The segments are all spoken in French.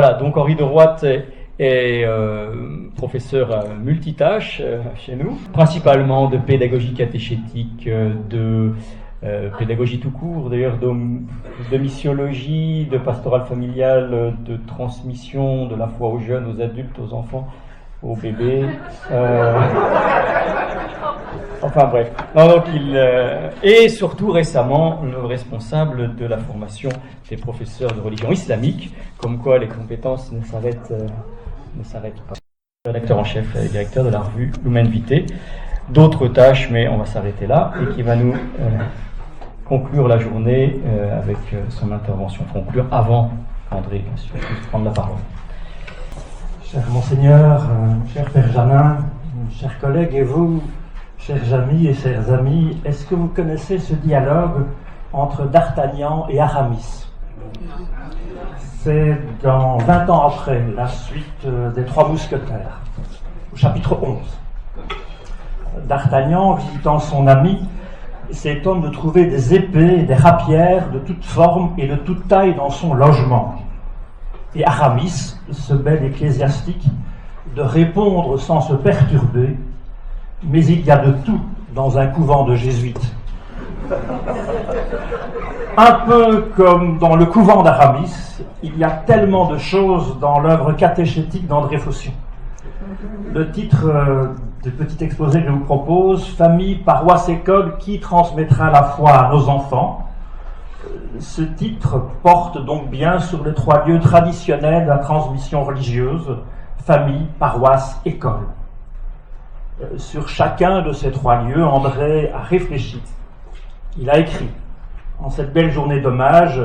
Voilà, donc Henri de Roodt est professeur multitâche chez nous, principalement de pédagogie catéchétique, de pédagogie tout court, d'ailleurs de missiologie, de pastorale familiale, de transmission de la foi aux jeunes, aux adultes, aux enfants, aux bébés. Enfin bref. Non, donc et surtout récemment le responsable de la formation des professeurs de religion islamique, comme quoi les compétences ne s'arrêtent pas. Rédacteur en chef et directeur de la revue Lumen Vitae. D'autres tâches, mais on va s'arrêter là, et qui va nous conclure la journée avec son intervention. Conclure avant André, bien sûr, de prendre la parole. Cher Monseigneur, cher Père Janin, chers collègues, et vous, chers amis et chers amis, est-ce que vous connaissez ce dialogue entre D'Artagnan et Aramis? C'est dans 20 ans après, la suite des Trois Mousquetaires, au chapitre 11. D'Artagnan, visitant son ami, s'étonne de trouver des épées et des rapières de toutes formes et de toute taille dans son logement. Et Aramis, ce bel ecclésiastique, de répondre sans se perturber: mais il y a de tout dans un couvent de jésuites. Un peu comme dans le couvent d'Aramis, il y a tellement de choses dans l'œuvre catéchétique d'André Faution. Le titre du petit exposé que je vous propose, Famille, paroisse, école, qui transmettra la foi à nos enfants? Ce titre porte donc bien sur les trois lieux traditionnels de la transmission religieuse, famille, paroisse, école. Sur chacun de ces trois lieux, André a réfléchi. Il a écrit. En cette belle journée d'hommage,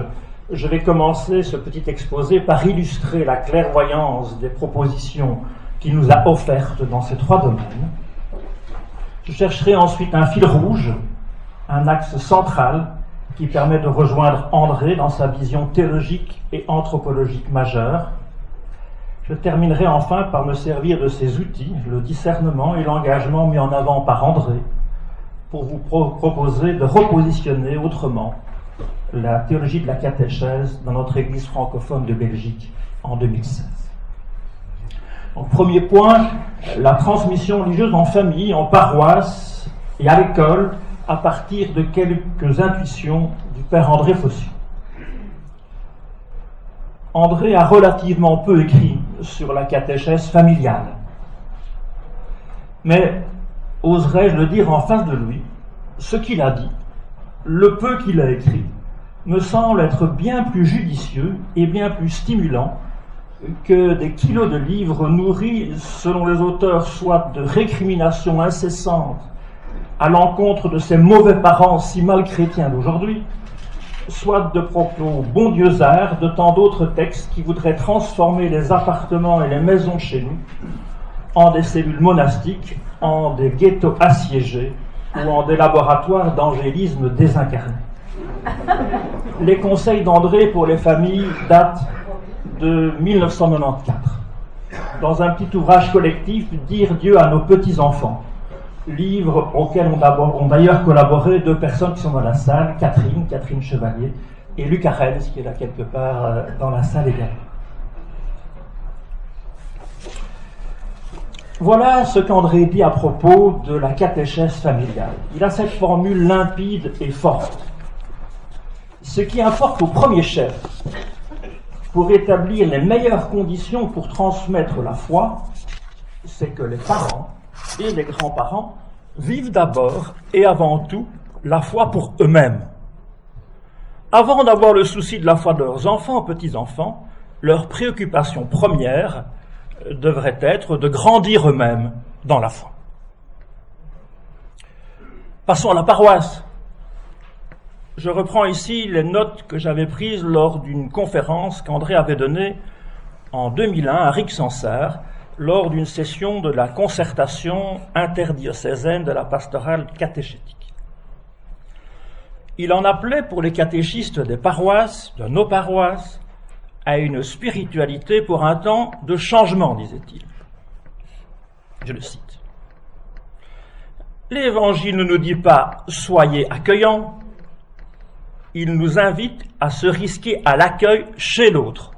je vais commencer ce petit exposé par illustrer la clairvoyance des propositions qu'il nous a offertes dans ces trois domaines. Je chercherai ensuite un fil rouge, un axe central qui permet de rejoindre André dans sa vision théologique et anthropologique majeure. Je terminerai enfin par me servir de ces outils, le discernement et l'engagement mis en avant par André, pour vous proposer de repositionner autrement la théologie de la catéchèse dans notre Église francophone de Belgique en 2016. Donc, premier point, la transmission religieuse en famille, en paroisse et à l'école, à partir de quelques intuitions du père André Faution. André a relativement peu écrit sur la catéchèse familiale. Mais, oserais-je le dire en face de lui, ce qu'il a dit, le peu qu'il a écrit, me semble être bien plus judicieux et bien plus stimulant que des kilos de livres nourris, selon les auteurs, soit de récriminations incessantes à l'encontre de ces mauvais parents si mal chrétiens d'aujourd'hui, soit de propos bondieusards de tant d'autres textes qui voudraient transformer les appartements et les maisons chez nous en des cellules monastiques, en des ghettos assiégés ou en des laboratoires d'angélisme désincarné. Les conseils d'André pour les familles datent de 1994, dans un petit ouvrage collectif, Dire Dieu à nos petits-enfants, livre auquel ont d'ailleurs collaboré deux personnes qui sont dans la salle, Catherine Chevalier, et Luc Arens, qui est là quelque part dans la salle également. Voilà ce qu'André dit à propos de la catéchèse familiale. Il a cette formule limpide et forte. Ce qui importe au premier chef, pour établir les meilleures conditions pour transmettre la foi, c'est que les parents et les grands-parents vivent d'abord et avant tout la foi pour eux-mêmes. Avant d'avoir le souci de la foi de leurs enfants, petits-enfants, leur préoccupation première devrait être de grandir eux-mêmes dans la foi. Passons à la paroisse. Je reprends ici les notes que j'avais prises lors d'une conférence qu'André avait donnée en 2001 à Rixensart, lors d'une session de la concertation interdiocésaine de la pastorale catéchétique. Il en appelait pour les catéchistes des paroisses, de nos paroisses, à une spiritualité pour un temps de changement, disait-il. Je le cite. L'Évangile ne nous dit pas « soyez accueillants », il nous invite à se risquer à l'accueil chez l'autre.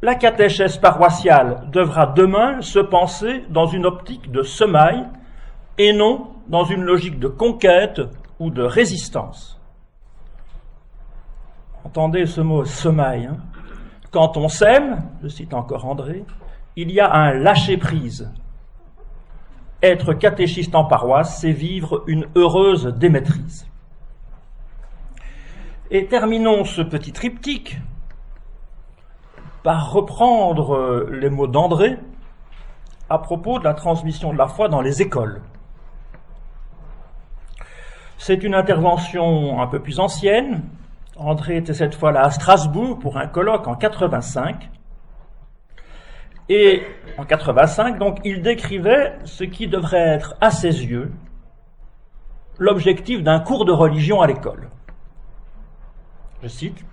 la catéchèse paroissiale devra demain se penser dans une optique de semaille et non dans une logique de conquête ou de résistance. Entendez ce mot semaille. Hein. Quand on sème, je cite encore André, il y a un lâcher-prise. Être catéchiste en paroisse, c'est vivre une heureuse démaîtrise. Et terminons ce petit triptyque par reprendre les mots d'André à propos de la transmission de la foi dans les écoles. C'est une intervention un peu plus ancienne. André était cette fois-là à Strasbourg pour un colloque en 85. Et en 85, donc, il décrivait ce qui devrait être, à ses yeux, l'objectif d'un cours de religion à l'école. Je cite,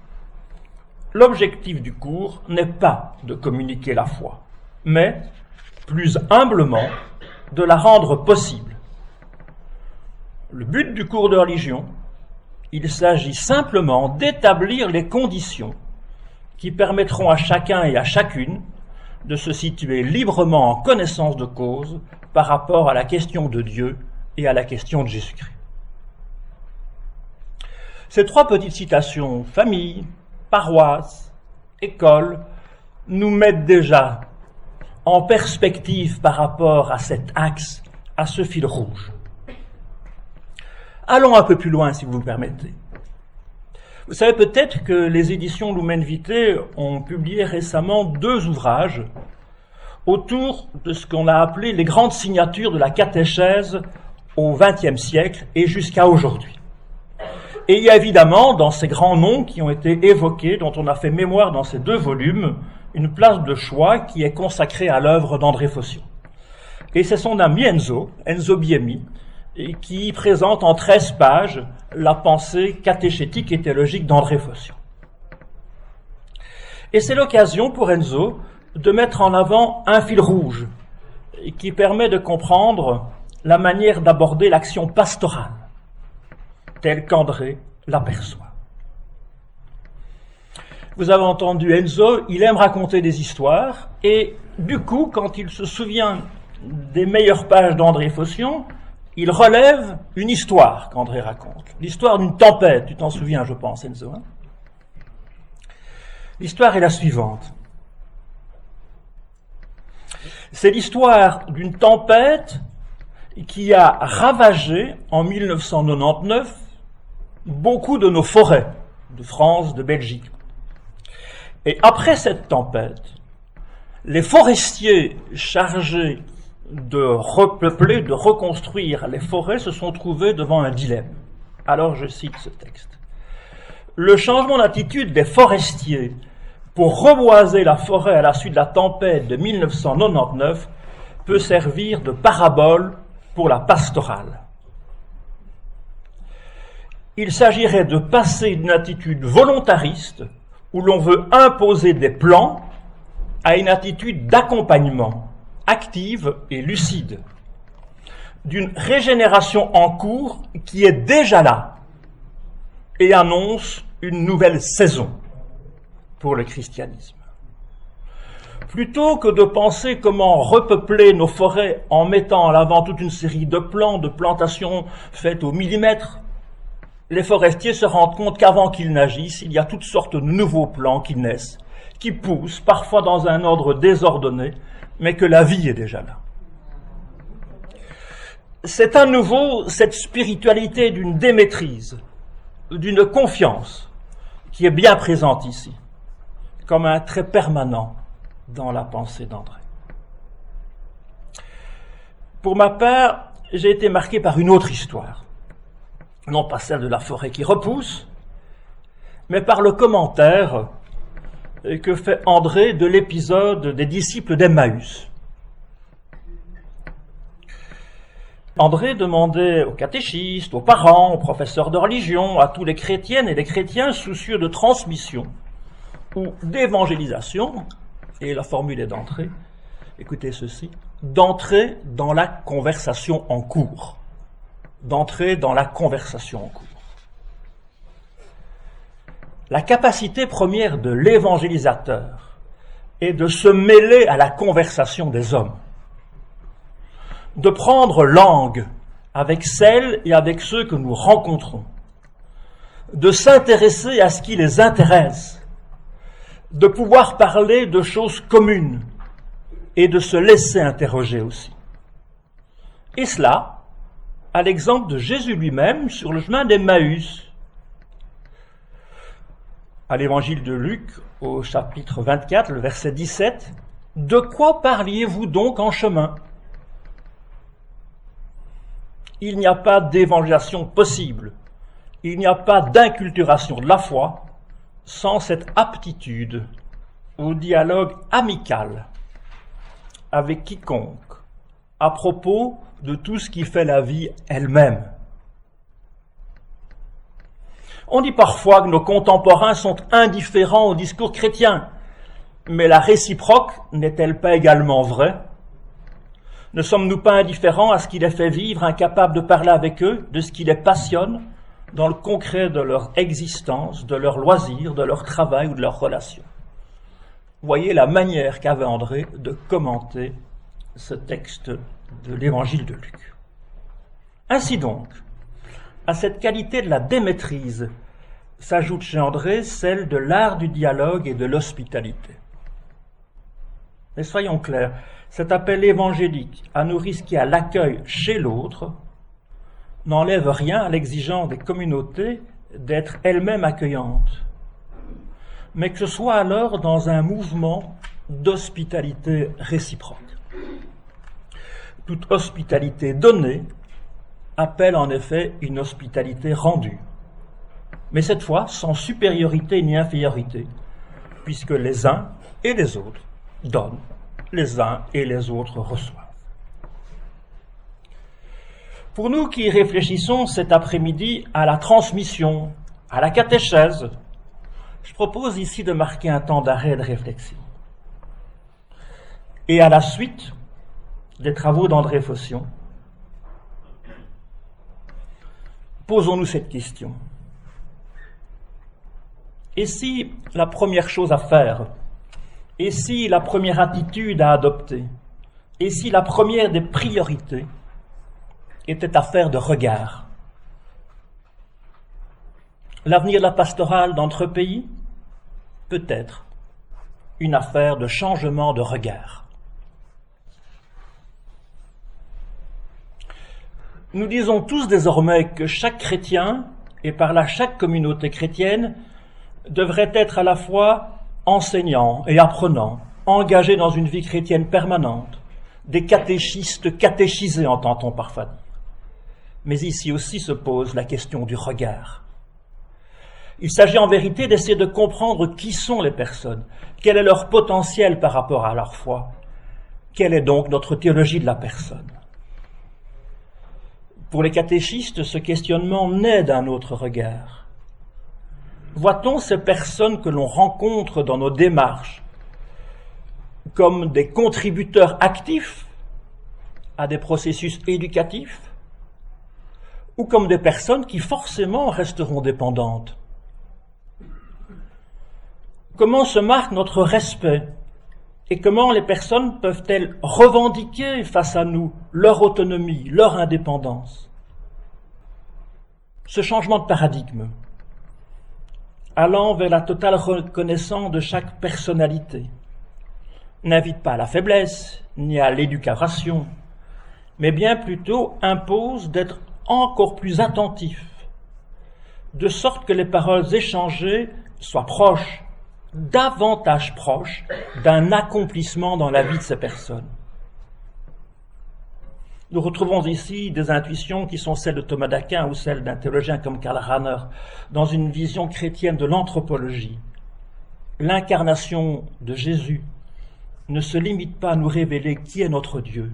« L'objectif du cours n'est pas de communiquer la foi, mais, plus humblement, de la rendre possible. Le but du cours de religion, il s'agit simplement d'établir les conditions qui permettront à chacun et à chacune de se situer librement en connaissance de cause par rapport à la question de Dieu et à la question de Jésus-Christ. » Ces trois petites citations, famille, paroisse, école, nous mettent déjà en perspective par rapport à cet axe, à ce fil rouge. Allons un peu plus loin, si vous me permettez. Vous savez peut-être que les éditions Lumen Vitae ont publié récemment 2 ouvrages autour de ce qu'on a appelé les grandes signatures de la catéchèse au XXe siècle et jusqu'à aujourd'hui. Et il y a évidemment, dans ces grands noms qui ont été évoqués, dont on a fait mémoire dans ces 2 volumes, une place de choix qui est consacrée à l'œuvre d'André Faution. Et c'est son ami Enzo Biemi, qui présente en 13 pages la pensée catéchétique et théologique d'André Faution. Et c'est l'occasion pour Enzo de mettre en avant un fil rouge qui permet de comprendre la manière d'aborder l'action pastorale, telle qu'André l'aperçoit. Vous avez entendu Enzo, il aime raconter des histoires, et du coup, quand il se souvient des meilleures pages d'André Faution, il relève une histoire qu'André raconte. L'histoire d'une tempête, tu t'en souviens, je pense, Enzo. Hein? L'histoire est la suivante. C'est l'histoire d'une tempête qui a ravagé, en 1999, beaucoup de nos forêts, de France, de Belgique. Et après cette tempête, les forestiers chargés de repeupler, de reconstruire les forêts se sont trouvés devant un dilemme. Alors je cite ce texte. Le changement d'attitude des forestiers pour reboiser la forêt à la suite de la tempête de 1999 peut servir de parabole pour la pastorale. Il s'agirait de passer d'une attitude volontariste où l'on veut imposer des plans à une attitude d'accompagnement active et lucide, d'une régénération en cours qui est déjà là et annonce une nouvelle saison pour le christianisme. Plutôt que de penser comment repeupler nos forêts en mettant en avant toute une série de plans, de plantations faites au millimètre, les forestiers se rendent compte qu'avant qu'ils n'agissent, il y a toutes sortes de nouveaux plans qui naissent, qui poussent, parfois dans un ordre désordonné, mais que la vie est déjà là. C'est à nouveau cette spiritualité d'une démaîtrise, d'une confiance, qui est bien présente ici, comme un trait permanent dans la pensée d'André. Pour ma part, j'ai été marqué par une autre histoire, non pas celle de la forêt qui repousse, mais par le commentaire que fait André de l'épisode des disciples d'Emmaüs. André demandait aux catéchistes, aux parents, aux professeurs de religion, à tous les chrétiennes et les chrétiens soucieux de transmission ou d'évangélisation, et la formule est d'entrer, écoutez ceci, d'entrer dans la conversation en cours. D'entrer dans la conversation en cours. La capacité première de l'évangélisateur est de se mêler à la conversation des hommes, de prendre langue avec celles et avec ceux que nous rencontrons, de s'intéresser à ce qui les intéresse, de pouvoir parler de choses communes et de se laisser interroger aussi. Et cela, à l'exemple de Jésus lui-même sur le chemin d'Emmaüs. À l'évangile de Luc, au chapitre 24, le verset 17, « De quoi parliez-vous donc en chemin ?» Il n'y a pas d'évangélisation possible, il n'y a pas d'inculturation de la foi sans cette aptitude au dialogue amical avec quiconque à propos de tout ce qui fait la vie elle-même. On dit parfois que nos contemporains sont indifférents au discours chrétien, mais la réciproque n'est-elle pas également vraie ? Ne sommes-nous pas indifférents à ce qui les fait vivre, incapables de parler avec eux, de ce qui les passionne, dans le concret de leur existence, de leurs loisirs, de leur travail ou de leurs relations? Voyez la manière qu'avait André de commenter ce texte de l'évangile de Luc. Ainsi donc, à cette qualité de la démaîtrise s'ajoute chez André celle de l'art du dialogue et de l'hospitalité. Mais soyons clairs, cet appel évangélique à nous risquer à l'accueil chez l'autre n'enlève rien à l'exigence des communautés d'être elles-mêmes accueillantes, mais que ce soit alors dans un mouvement d'hospitalité réciproque. Toute hospitalité donnée appelle en effet une hospitalité rendue, mais cette fois sans supériorité ni infériorité, puisque les uns et les autres donnent, les uns et les autres reçoivent. Pour nous qui réfléchissons cet après-midi à la transmission, à la catéchèse, je propose ici de marquer un temps d'arrêt et de réflexion. Et à la suite des travaux d'André Faution, posons-nous cette question. Et si la première chose à faire, et si la première attitude à adopter, et si la première des priorités était affaire de regard? L'avenir de la pastorale dans notre pays, peut-être une affaire de changement de regard. Nous disons tous désormais que chaque chrétien, et par là chaque communauté chrétienne, devrait être à la fois enseignant et apprenant, engagé dans une vie chrétienne permanente, des catéchistes catéchisés, entend-on parfois dire. Mais ici aussi se pose la question du regard. Il s'agit en vérité d'essayer de comprendre qui sont les personnes, quel est leur potentiel par rapport à leur foi, quelle est donc notre théologie de la personne. Pour les catéchistes, ce questionnement naît d'un autre regard. Voit-on ces personnes que l'on rencontre dans nos démarches comme des contributeurs actifs à des processus éducatifs ou comme des personnes qui forcément resteront dépendantes? Comment se marque notre respect et comment les personnes peuvent-elles revendiquer face à nous leur autonomie, leur indépendance? Ce changement de paradigme, allant vers la totale reconnaissance de chaque personnalité, n'invite pas à la faiblesse ni à l'éducation, mais bien plutôt impose d'être encore plus attentif, de sorte que les paroles échangées soient proches, davantage proches d'un accomplissement dans la vie de ces personnes. Nous retrouvons ici des intuitions qui sont celles de Thomas d'Aquin ou celles d'un théologien comme Karl Rahner, dans une vision chrétienne de l'anthropologie. L'incarnation de Jésus ne se limite pas à nous révéler qui est notre Dieu,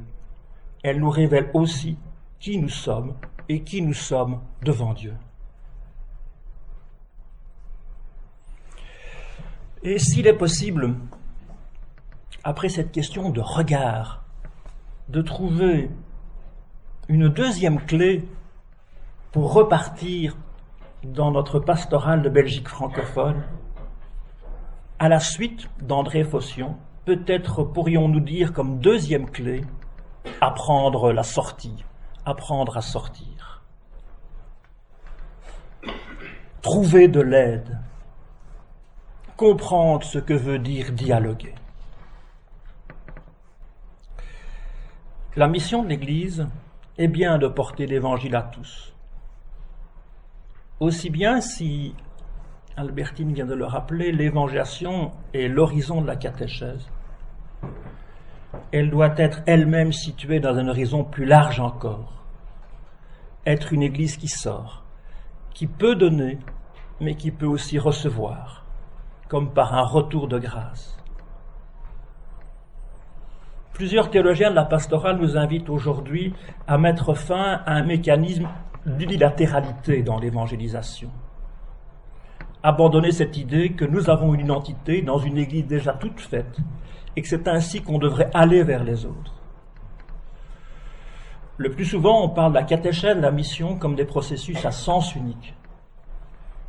elle nous révèle aussi qui nous sommes et qui nous sommes devant Dieu. Et s'il est possible, après cette question de regard, de trouver une deuxième clé pour repartir dans notre pastorale de Belgique francophone, à la suite d'André Faution, peut-être pourrions-nous dire comme deuxième clé, apprendre la sortie, apprendre à sortir. Trouver de l'aide, comprendre ce que veut dire dialoguer. La mission de l'Église est bien de porter l'Évangile à tous. Aussi bien si, Albertine vient de le rappeler, l'évangélisation est l'horizon de la catéchèse. Elle doit être elle-même située dans un horizon plus large encore. Être une Église qui sort, qui peut donner, mais qui peut aussi recevoir, comme par un retour de grâce. Plusieurs théologiens de la pastorale nous invitent aujourd'hui à mettre fin à un mécanisme d'unilatéralité dans l'évangélisation. Abandonner cette idée que nous avons une identité dans une Église déjà toute faite et que c'est ainsi qu'on devrait aller vers les autres. Le plus souvent, on parle de la catéchèse, de la mission, comme des processus à sens unique.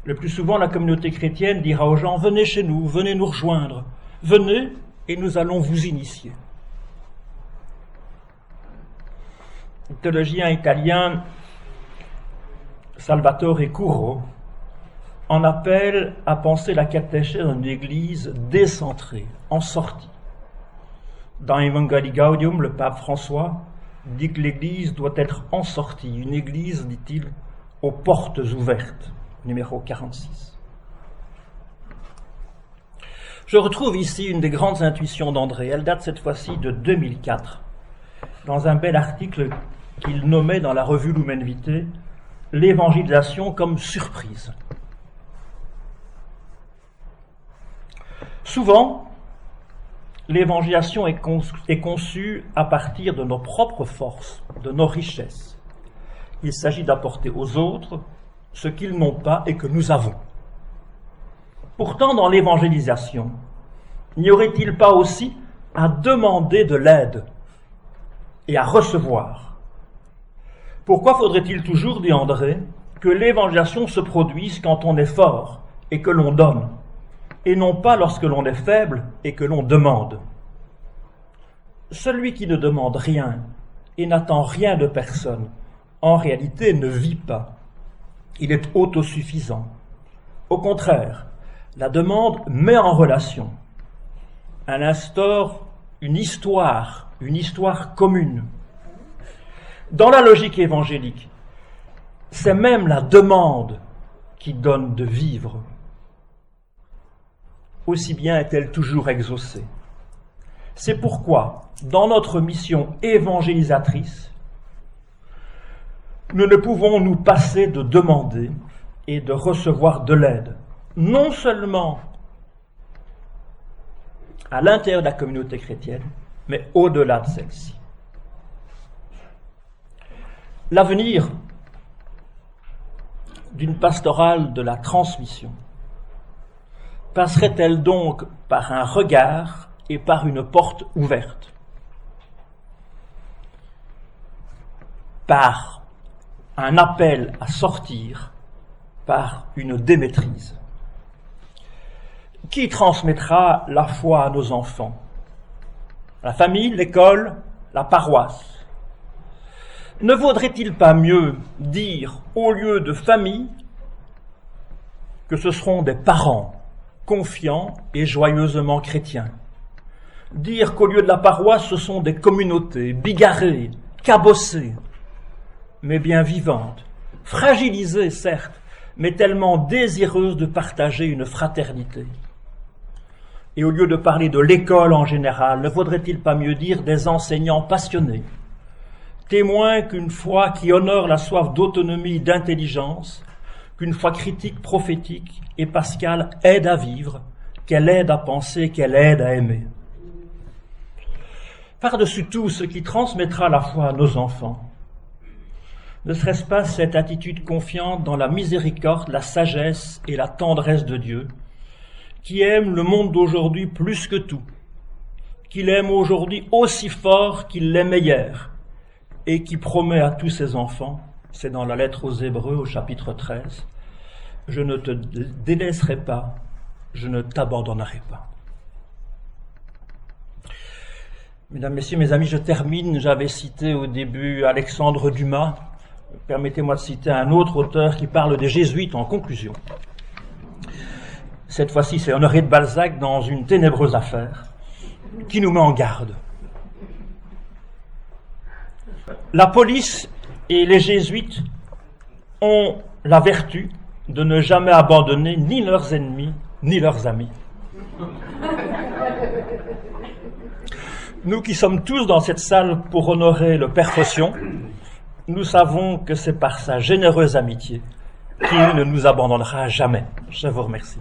Le plus souvent, la communauté chrétienne dira aux gens « Venez chez nous, venez nous rejoindre, venez et nous allons vous initier ». Le théologien italien Salvatore Curro en appelle à penser la catéchèse dans une église décentrée, en sortie. Dans Evangelii Gaudium, le pape François dit que l'église doit être en sortie, une église, dit-il, aux portes ouvertes, numéro 46. Je retrouve ici une des grandes intuitions d'André. Elle date cette fois-ci de 2004, dans un bel article qu'il nommait dans la revue Lumen Vitae « L'évangélisation comme surprise ». Souvent, l'évangélisation est conçue à partir de nos propres forces, de nos richesses. Il s'agit d'apporter aux autres ce qu'ils n'ont pas et que nous avons. Pourtant, dans l'évangélisation, n'y aurait-il pas aussi à demander de l'aide et à recevoir? Pourquoi faudrait-il toujours, dit André, que l'évangélisation se produise quand on est fort et que l'on donne, et non pas lorsque l'on est faible et que l'on demande? Celui qui ne demande rien et n'attend rien de personne, en réalité ne vit pas. Il est autosuffisant. Au contraire, la demande met en relation. Elle instaure une histoire commune. Dans la logique évangélique, c'est même la demande qui donne de vivre. Aussi bien est-elle toujours exaucée. C'est pourquoi, dans notre mission évangélisatrice, nous ne pouvons nous passer de demander et de recevoir de l'aide, non seulement à l'intérieur de la communauté chrétienne, mais au-delà de celle-ci. L'avenir d'une pastorale de la transmission passerait-elle donc par un regard et par une porte ouverte, par un appel à sortir, par une démaîtrise? Qui transmettra la foi à nos enfants? La famille, l'école, la paroisse? Ne vaudrait-il pas mieux dire, au lieu de famille, que ce seront des parents confiants et joyeusement chrétiens? Dire qu'au lieu de la paroisse, ce sont des communautés bigarrées, cabossées, mais bien vivantes, fragilisées certes, mais tellement désireuses de partager une fraternité. Et au lieu de parler de l'école en général, ne vaudrait-il pas mieux dire des enseignants passionnés, témoins qu'une foi qui honore la soif d'autonomie et d'intelligence, qu'une foi critique, prophétique et pascale aide à vivre, qu'elle aide à penser, qu'elle aide à aimer? Par-dessus tout, ce qui transmettra la foi à nos enfants, ne serait-ce pas cette attitude confiante dans la miséricorde, la sagesse et la tendresse de Dieu, qui aime le monde d'aujourd'hui plus que tout, qu'il aime aujourd'hui aussi fort qu'il l'aimait hier, et qui promet à tous ses enfants, c'est dans la lettre aux Hébreux au chapitre 13, « Je ne te délaisserai pas, je ne t'abandonnerai pas ». Mesdames, Messieurs, mes amis, je termine. J'avais cité au début Alexandre Dumas. Permettez-moi de citer un autre auteur qui parle des jésuites en conclusion. Cette fois-ci, c'est Honoré de Balzac dans Une ténébreuse affaire, qui nous met en garde. La police et les jésuites ont la vertu de ne jamais abandonner ni leurs ennemis, ni leurs amis. Nous qui sommes tous dans cette salle pour honorer le père Phocion, nous savons que c'est par sa généreuse amitié qu'il ne nous abandonnera jamais. Je vous remercie.